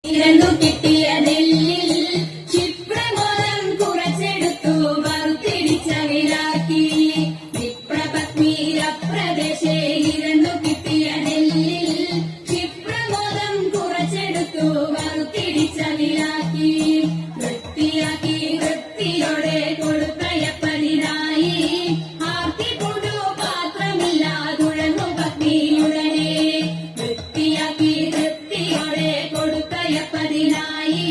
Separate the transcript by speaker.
Speaker 1: കിട്ടിയ നെല്ലിൽ ക്ഷിപ്രമോദം കുറച്ചെടുത്തു വറുത്തിടിച്ച വിലാക്കി വിപ്രപത്നീരപ്രദേശേ ഇരന്നു കിട്ടിയ നെല്ലിൽ ക്ഷിപ്രമോദം കുറച്ചെടുത്തു വറുത്തിടിച്ച വിലാക്കി വൃത്തിയാക്കി വൃത്തിയോടെ കൊടുത്തയപ്പതിനായി ആർത്തി പുടു പാത്രമില്ലാതുഴന്നു പത്നിയുടനെ വൃത്തിയാക്കി വൃത്തിയോടെ കൊടുത്തയപ്പതിനായി